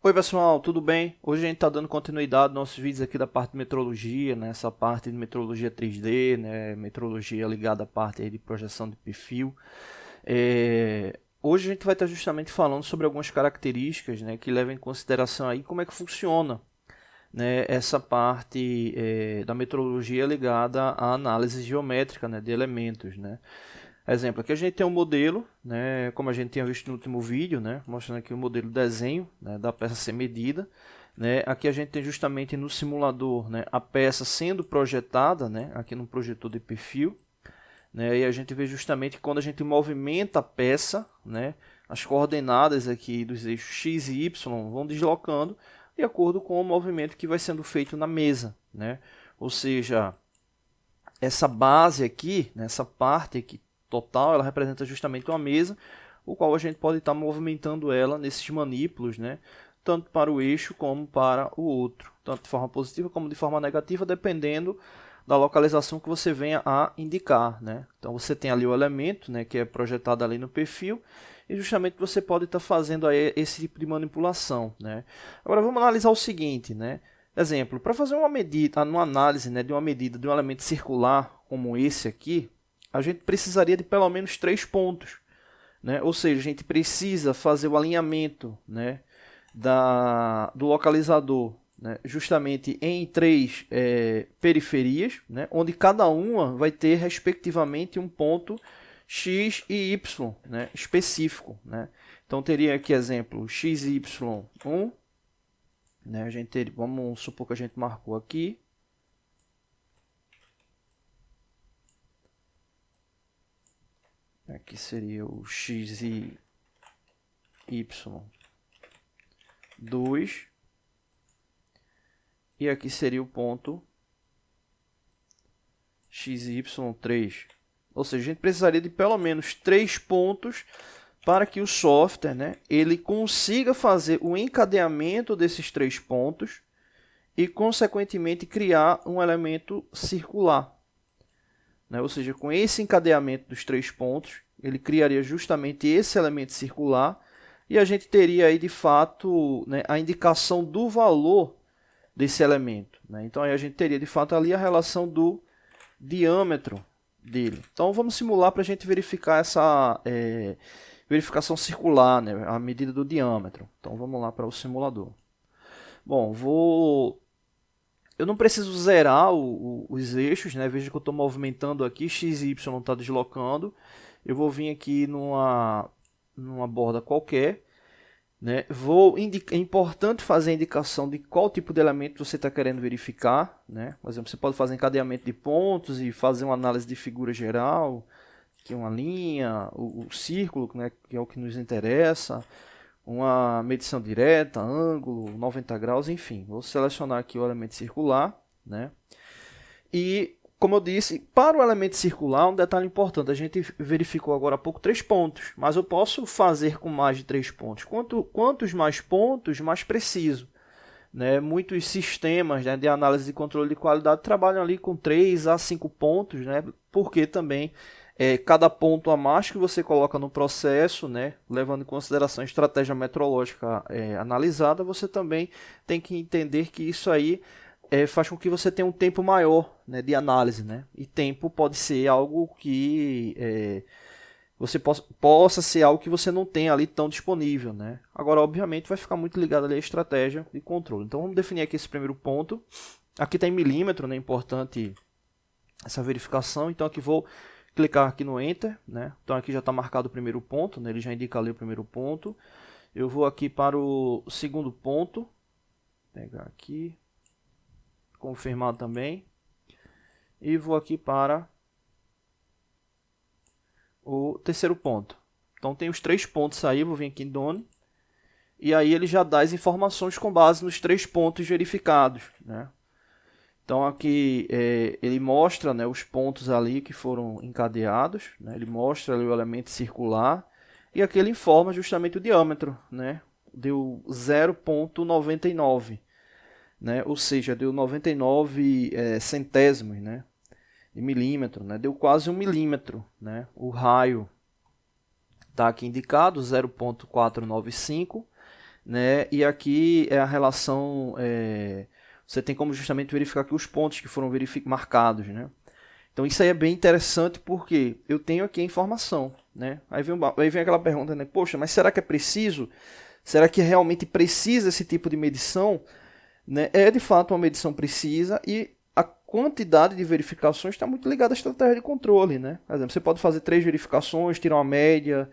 Oi pessoal, tudo bem? Hoje a gente está dando continuidade aos nossos vídeos aqui da parte de metrologia, né? Essa parte de metrologia 3D, né? Metrologia ligada à parte aí de projeção de perfil. Hoje a gente vai estar justamente falando sobre algumas características, né? Que levam em consideração aí como é que funciona, né? Essa parte da metrologia ligada à análise geométrica, né? De elementos, né? Exemplo, aqui a gente tem um modelo, né, como a gente tinha visto no último vídeo, né, mostrando aqui o modelo desenho, né, da peça ser medida. Né. Aqui a gente tem justamente no simulador, né, a peça sendo projetada, né, aqui no projetor de perfil. Né, e a gente vê justamente que quando a gente movimenta a peça, né, as coordenadas aqui dos eixos X e Y vão deslocando de acordo com o movimento que vai sendo feito na mesa. Né. Ou seja, essa base aqui, nessa parte aqui, total, ela representa justamente uma mesa, o qual a gente pode estar movimentando ela nesses manípulos, né? Tanto para o eixo como para o outro, tanto de forma positiva como de forma negativa, dependendo da localização que você venha a indicar, né? Então você tem ali o elemento, né, que é projetado ali no perfil, e justamente você pode estar fazendo aí esse tipo de manipulação, né? Agora vamos analisar o seguinte, né? Exemplo, para fazer uma medida, uma análise, né, de uma medida de um elemento circular como esse aqui, a gente precisaria de pelo menos 3 pontos. Né? Ou seja, a gente precisa fazer o alinhamento, né, do localizador, né, justamente em 3 periferias, né, onde cada uma vai ter respectivamente um ponto X e Y, né, específico. Né? Então teria aqui exemplo X e Y1. Né, vamos supor que a gente marcou aqui. Aqui seria o X e Y2. E aqui seria o ponto X e Y3. Ou seja, a gente precisaria de pelo menos 3 pontos para que o software, né, ele consiga fazer o encadeamento desses 3 pontos e, consequentemente, criar um elemento circular. Né? Ou seja, com esse encadeamento dos 3 pontos, ele criaria justamente esse elemento circular e a gente teria aí, de fato, né, a indicação do valor desse elemento. Né? Então aí a gente teria, de fato, ali a relação do diâmetro dele. Então vamos simular para a gente verificar essa verificação circular, né, a medida do diâmetro. Então vamos lá para o simulador. Bom, eu não preciso zerar os eixos, né? Veja que eu estou movimentando aqui, X e Y está deslocando. Eu vou vir aqui numa borda qualquer. Né? É importante fazer a indicação de qual tipo de elemento você está querendo verificar. Né? Por exemplo, você pode fazer encadeamento de pontos e fazer uma análise de figura geral, que é uma linha, o círculo, né? Que é o que nos interessa. Uma medição direta, ângulo, 90 graus, enfim. Vou selecionar aqui o elemento circular, né? E, como eu disse, para o elemento circular, um detalhe importante, a gente verificou agora há pouco 3 pontos, mas eu posso fazer com mais de 3 pontos. Quantos mais pontos, mais preciso. Né? Muitos sistemas, né, de análise de controle de qualidade trabalham ali com 3 a 5 pontos, né? Porque também cada ponto a mais que você coloca no processo, né, levando em consideração a estratégia metrológica analisada, você também tem que entender que isso aí faz com que você tenha um tempo maior, né, de análise. Né? E tempo pode ser algo que você possa ser algo que você não tem ali tão disponível. Né? Agora, obviamente, vai ficar muito ligado ali à estratégia de controle. Então, vamos definir aqui esse primeiro ponto. Aqui está em milímetro, né? É importante essa verificação. Então, aqui vou clicar aqui no Enter. Né? Então, aqui já está marcado o primeiro ponto. Né? Ele já indica ali o primeiro ponto. Eu vou aqui para o segundo ponto. Vou pegar aqui. Confirmar também. E vou aqui para o terceiro ponto. Então tem os 3 pontos aí, vou vir aqui em Done. E aí ele já dá as informações com base nos 3 pontos verificados. Né? Então aqui ele mostra, né, os pontos ali que foram encadeados. Né? Ele mostra ali o elemento circular. E aqui ele informa justamente o diâmetro. Né? Deu 0,99. Né? Ou seja, deu 99 centésimos, né, de milímetro, né? Deu quase 1 milímetro. Né? O raio está aqui indicado, 0,495, né? E aqui é a relação, você tem como justamente verificar aqui os pontos que foram marcados, né? Então isso aí é bem interessante porque eu tenho aqui a informação, né? Aí vem aquela pergunta, né? Poxa, mas será que é preciso? Será que realmente precisa esse tipo de medição? Né? É de fato uma medição precisa e a quantidade de verificações está muito ligada à estratégia de controle, né? Por exemplo, você pode fazer 3 verificações, tirar uma média,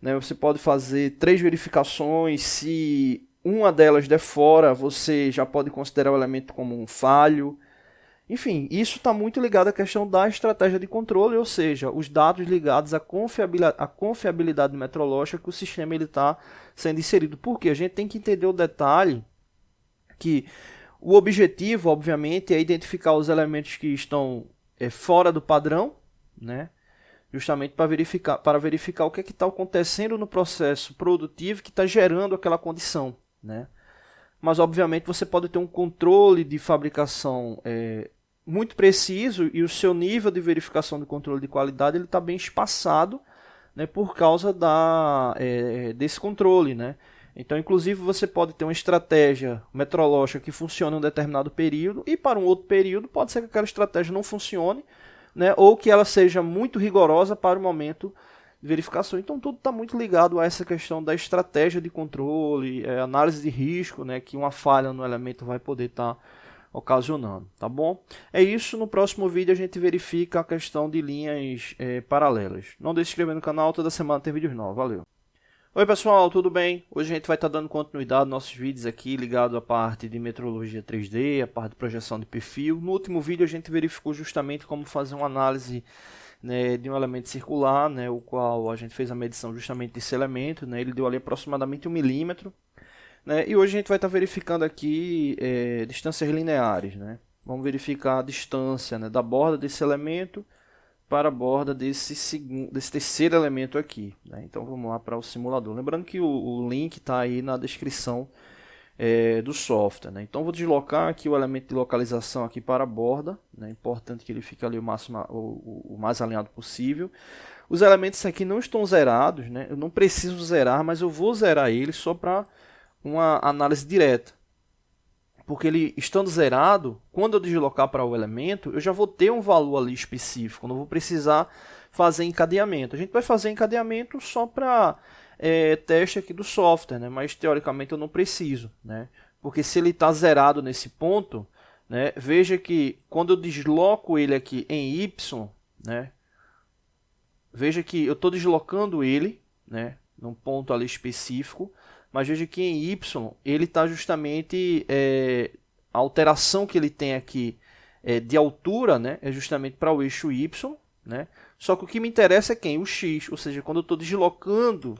né? Você pode fazer 3 verificações, se uma delas der fora, você já pode considerar o elemento como um falho. Enfim, isso está muito ligado à questão da estratégia de controle, ou seja, os dados ligados à confiabilidade metrológica que o sistema está sendo inserido. Porque a gente tem que entender o detalhe que o objetivo, obviamente, é identificar os elementos que estão fora do padrão, né? Justamente para verificar o que está acontecendo no processo produtivo que está gerando aquela condição, né? Mas, obviamente, você pode ter um controle de fabricação muito preciso e o seu nível de verificação de controle de qualidade está bem espaçado, né, por causa desse controle, né? Então, inclusive, você pode ter uma estratégia metrológica que funciona em um determinado período e para um outro período pode ser que aquela estratégia não funcione, né, ou que ela seja muito rigorosa para o momento de verificação. Então, tudo está muito ligado a essa questão da estratégia de controle, análise de risco, né, que uma falha no elemento vai poder estar ocasionando, tá bom? É isso, no próximo vídeo a gente verifica a questão de linhas paralelas. Não deixe de se inscrever no canal, toda semana tem vídeos novos, valeu! Oi pessoal, tudo bem? Hoje a gente vai estar dando continuidade aos nossos vídeos aqui ligado à parte de metrologia 3D, a parte de projeção de perfil. No último vídeo a gente verificou justamente como fazer uma análise, né, de um elemento circular, né, o qual a gente fez a medição justamente desse elemento, né, ele deu ali aproximadamente 1 milímetro. Né, e hoje a gente vai estar verificando aqui distâncias lineares. Né? Vamos verificar a distância, né, da borda desse elemento para a borda desse terceiro elemento aqui. Né? Então vamos lá para o simulador. Lembrando que o link está aí na descrição do software. Né? Então vou deslocar aqui o elemento de localização aqui para a borda. É importante que ele fique ali o mais alinhado possível. Os elementos aqui não estão zerados. Né? Eu não preciso zerar, mas eu vou zerar eles só para uma análise direta. Porque ele estando zerado, quando eu deslocar para o elemento, eu já vou ter um valor ali específico, não vou precisar fazer encadeamento. A gente vai fazer encadeamento só para teste aqui do software, né? Mas teoricamente eu não preciso, né? Porque se ele está zerado nesse ponto, né? Veja que quando eu desloco ele aqui em Y, né? Veja que eu estou deslocando ele, né? Num ponto ali específico. Mas veja que em Y ele está justamente, a alteração que ele tem aqui de altura, né, é justamente para o eixo Y. Né? Só que o que me interessa é quem? O X, ou seja, quando eu estou deslocando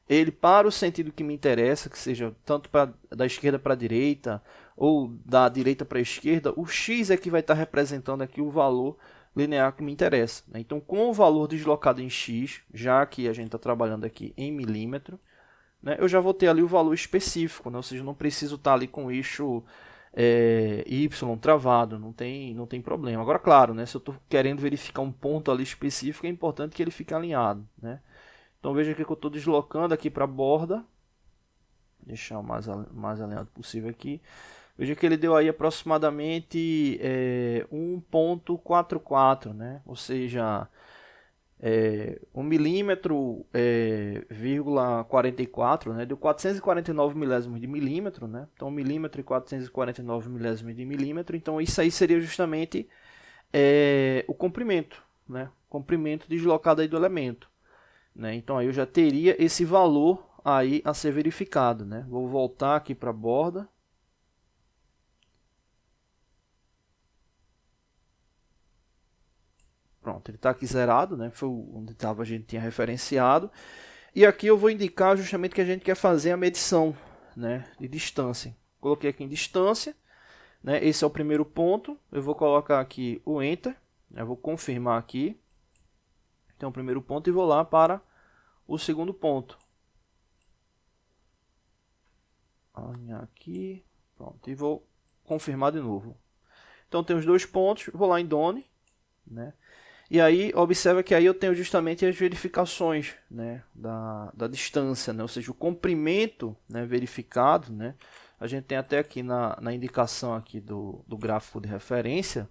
ele para o sentido que me interessa, que seja tanto da esquerda para a direita ou da direita para a esquerda, o X é que vai estar representando aqui o valor linear que me interessa. Né? Então, com o valor deslocado em X, já que a gente está trabalhando aqui em milímetro, né, eu já vou ter ali o valor específico, né? Ou seja, não preciso estar ali com o eixo Y travado, não tem problema. Agora, claro, né, se eu estou querendo verificar um ponto ali específico, é importante que ele fique alinhado. Né? Então veja que eu estou deslocando aqui para a borda, deixar o mais alinhado possível aqui. Veja que ele deu aí aproximadamente 1,44, né? Ou seja, 1 milímetro, 44, né? Deu 449 milésimos de milímetro, né? Então 1 milímetro e 449 milésimos de milímetro. Então isso aí seria justamente o comprimento, né? Comprimento deslocado aí do elemento, né? Então aí eu já teria esse valor aí a ser verificado, né? Vou voltar aqui para a borda. Pronto, ele está aqui zerado, né? Foi onde a gente tinha referenciado. E aqui eu vou indicar justamente que a gente quer fazer a medição, né, de distância. Coloquei aqui em distância, né? Esse é o primeiro ponto. Eu vou colocar aqui o Enter. Eu vou confirmar aqui. Então, o primeiro ponto e vou lá para o segundo ponto. Alinhar aqui. Pronto, e vou confirmar de novo. Então, tem os dois pontos. Vou lá em Done, né? E aí, observa que aí eu tenho justamente as verificações, né, da distância, né, ou seja, o comprimento, né, verificado, né, a gente tem até aqui na indicação aqui do gráfico de referência,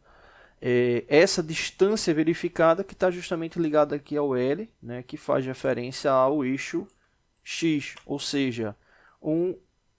essa distância verificada que está justamente ligada aqui ao L, né, que faz referência ao eixo X, ou seja, 1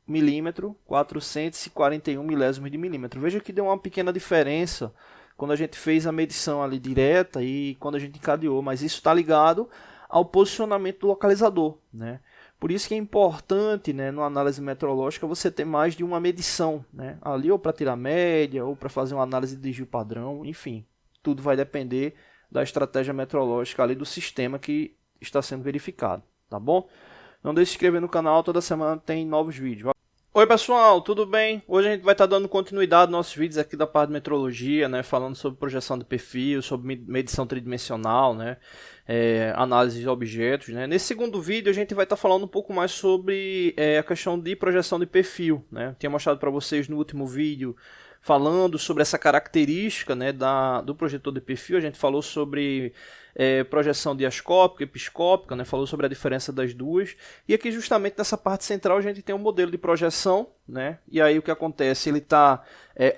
milímetro, 441 milésimos de milímetro. Veja que deu uma pequena diferença quando a gente fez a medição ali direta e quando a gente encadeou, mas isso está ligado ao posicionamento do localizador, né? Por isso que é importante, né, numa análise metrológica, você ter mais de uma medição, né? Ali ou para tirar média, ou para fazer uma análise de desvio padrão, enfim. Tudo vai depender da estratégia metrológica ali do sistema que está sendo verificado, tá bom? Não deixe de se inscrever no canal, toda semana tem novos vídeos. Oi pessoal, tudo bem? Hoje a gente vai estar dando continuidade aos nossos vídeos aqui da parte de metrologia, né? Falando sobre projeção de perfil, sobre medição tridimensional, né? Análise de objetos, né? Nesse segundo vídeo a gente vai estar falando um pouco mais sobre a questão de projeção de perfil, né? Eu tinha mostrado para vocês no último vídeo falando sobre essa característica, né, do projetor de perfil. A gente falou sobre projeção diascópica, episcópica, né, falou sobre a diferença das duas. E aqui justamente nessa parte central a gente tem um modelo de projeção, né, e aí o que acontece? Ele está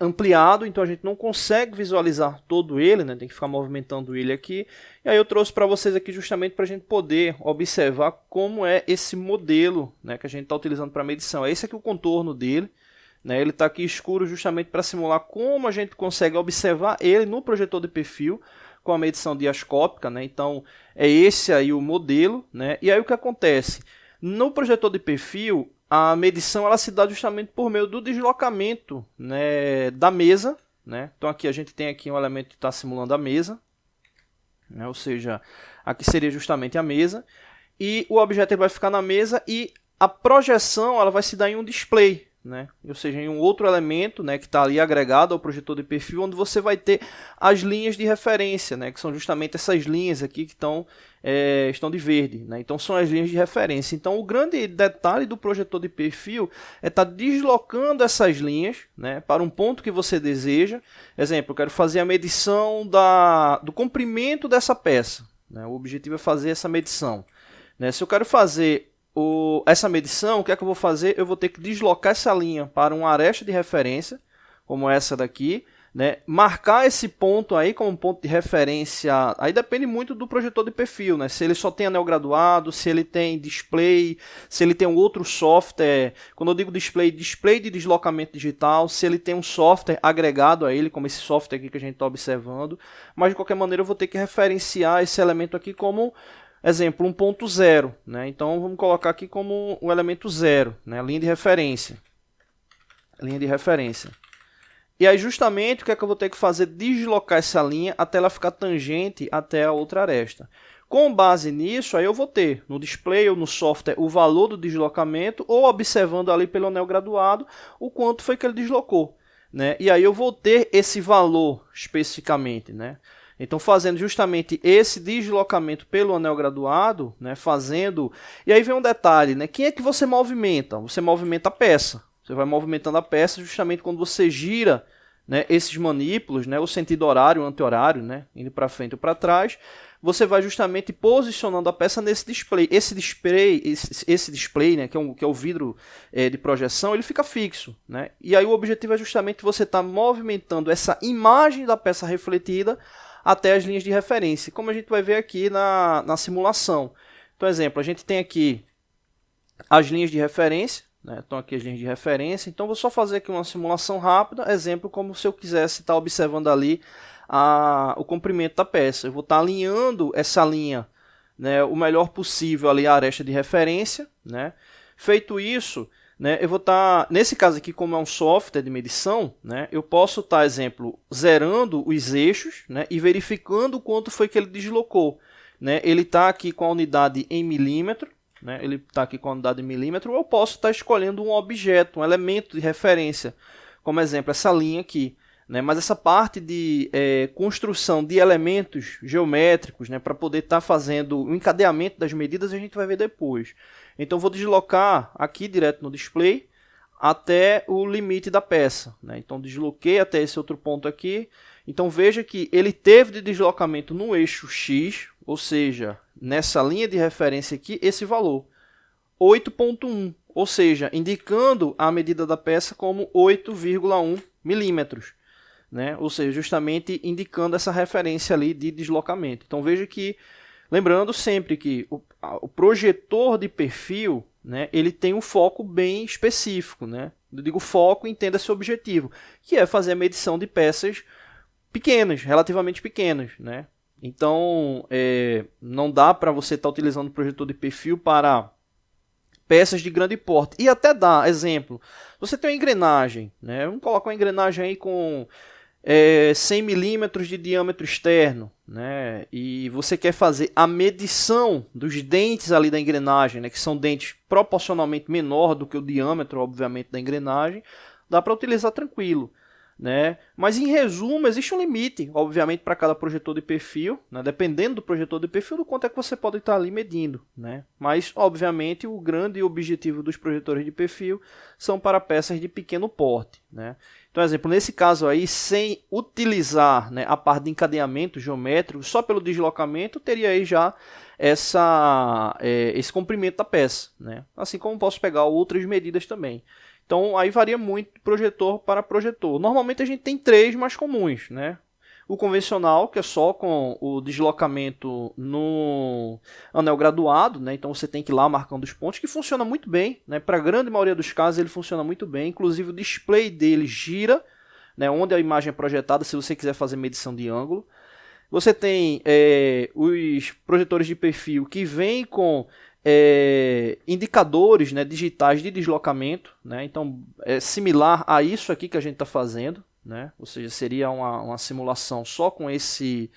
ampliado, então a gente não consegue visualizar todo ele, né, tem que ficar movimentando ele aqui. E aí eu trouxe para vocês aqui justamente para a gente poder observar como é esse modelo, né, que a gente está utilizando para medição. É esse aqui o contorno dele. Ele está aqui escuro justamente para simular como a gente consegue observar ele no projetor de perfil com a medição diascópica, né? Então é esse aí o modelo, né? E aí o que acontece? No projetor de perfil, a medição ela se dá justamente por meio do deslocamento, né, da mesa, né? Então aqui a gente tem aqui um elemento que está simulando a mesa, né? Ou seja, aqui seria justamente a mesa, e o objeto ele vai ficar na mesa e a projeção ela vai se dar em um display, né? Ou seja, em um outro elemento, né, que está ali agregado ao projetor de perfil, onde você vai ter as linhas de referência, né, que são justamente essas linhas aqui que estão de verde, né? Então são as linhas de referência. Então o grande detalhe do projetor de perfil é estar deslocando essas linhas, né, para um ponto que você deseja. Exemplo, eu quero fazer a medição do comprimento dessa peça, né? O objetivo é fazer essa medição, né? Se eu quero fazer essa medição, o que é que eu vou fazer? Eu vou ter que deslocar essa linha para uma aresta de referência, como essa daqui, né? Marcar esse ponto aí como ponto de referência. Aí depende muito do projetor de perfil, né? Se ele só tem anel graduado, se ele tem display, se ele tem um outro software. Quando eu digo display de deslocamento digital, se ele tem um software agregado a ele, como esse software aqui que a gente está observando. Mas de qualquer maneira eu vou ter que referenciar esse elemento aqui como exemplo, 1.0, né? Então vamos colocar aqui como o elemento 0, né? Linha de referência. Linha de referência. E aí justamente o que é que eu vou ter que fazer? Deslocar essa linha até ela ficar tangente até a outra aresta. Com base nisso, aí eu vou ter no display ou no software o valor do deslocamento, ou observando ali pelo anel graduado o quanto foi que ele deslocou, né? E aí eu vou ter esse valor especificamente, né? Então, fazendo justamente esse deslocamento pelo anel graduado, né, E aí vem um detalhe, né? Quem é que você movimenta? Você movimenta a peça. Você vai movimentando a peça justamente quando você gira, né, esses manípulos, né, o sentido horário, o anti-horário, né, indo para frente ou para trás. Você vai justamente posicionando a peça nesse display. Esse display, né, que é o vidro de projeção, ele fica fixo, né? E aí o objetivo é justamente você estar movimentando essa imagem da peça refletida até as linhas de referência, como a gente vai ver aqui na simulação. Então, exemplo, a gente tem aqui as linhas de referência, né? Então aqui as linhas de referência. Então vou só fazer aqui uma simulação rápida, exemplo, como se eu quisesse estar observando ali o comprimento da peça. Eu vou estar alinhando essa linha, né, o melhor possível ali a aresta de referência, né? Feito isso, né, eu vou estar, nesse caso aqui, como é um software de medição, né, eu posso estar, exemplo, zerando os eixos, né, e verificando quanto foi que ele deslocou, né? Ele está aqui com a unidade em milímetro, né, ele está aqui com a unidade em milímetro, ou eu posso estar escolhendo um objeto, um elemento de referência, como exemplo, essa linha aqui, né? Mas essa parte de construção de elementos geométricos, né, para poder estar fazendo o encadeamento das medidas, a gente vai ver depois. Então vou deslocar aqui direto no display até o limite da peça, né? Então desloquei até esse outro ponto aqui Então veja que ele teve de deslocamento no eixo X, ou seja, nessa linha de referência aqui, esse valor, 8,1, ou seja, indicando a medida da peça como 8,1 milímetros, né? Ou seja, justamente indicando essa referência ali de deslocamento. Então veja que, lembrando sempre que o projetor de perfil, né, ele tem um foco bem específico, né? Eu digo foco, entenda esse objetivo, que é fazer a medição de peças pequenas, relativamente pequenas, né? Então, não dá para você estar utilizando o projetor de perfil para peças de grande porte. E até dá, exemplo, você tem uma engrenagem, né? Vamos colocar uma engrenagem aí com 100 milímetros de diâmetro externo, né? E você quer fazer a medição dos dentes ali da engrenagem, né? Que são dentes proporcionalmente menor do que o diâmetro, obviamente, da engrenagem, dá para utilizar tranquilo, né? Mas em resumo, existe um limite, obviamente, para cada projetor de perfil, né? Dependendo do projetor de perfil, do quanto é que você pode estar ali medindo, né? Mas, obviamente, o grande objetivo dos projetores de perfil são para peças de pequeno porte, né? Então, exemplo, nesse caso aí, sem utilizar, né, a parte de encadeamento geométrico, só pelo deslocamento, teria aí já esse comprimento da peça, né? Assim como posso pegar outras medidas também. Então, aí varia muito de projetor para projetor. Normalmente a gente tem 3 mais comuns, né? O convencional, que é só com o deslocamento no anel graduado, né? Então você tem que ir lá marcando os pontos, que funciona muito bem, né? Para a grande maioria dos casos ele funciona muito bem, inclusive o display dele gira, né? Onde a imagem é projetada, se você quiser fazer medição de ângulo. Você tem os projetores de perfil que vêm com indicadores, né, digitais de deslocamento, né? Então é similar a isso aqui que a gente está fazendo, né? Ou seja, seria uma simulação só com esse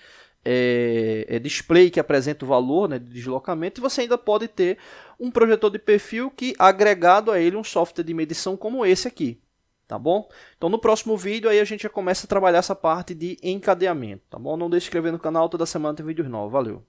display que apresenta o valor, né, de deslocamento, e você ainda pode ter um projetor de perfil que agregado a ele um software de medição como esse aqui, tá bom? Então no próximo vídeo aí a gente já começa a trabalhar essa parte de encadeamento, tá bom? Não deixe de se inscrever no canal, toda semana tem vídeos novos, valeu!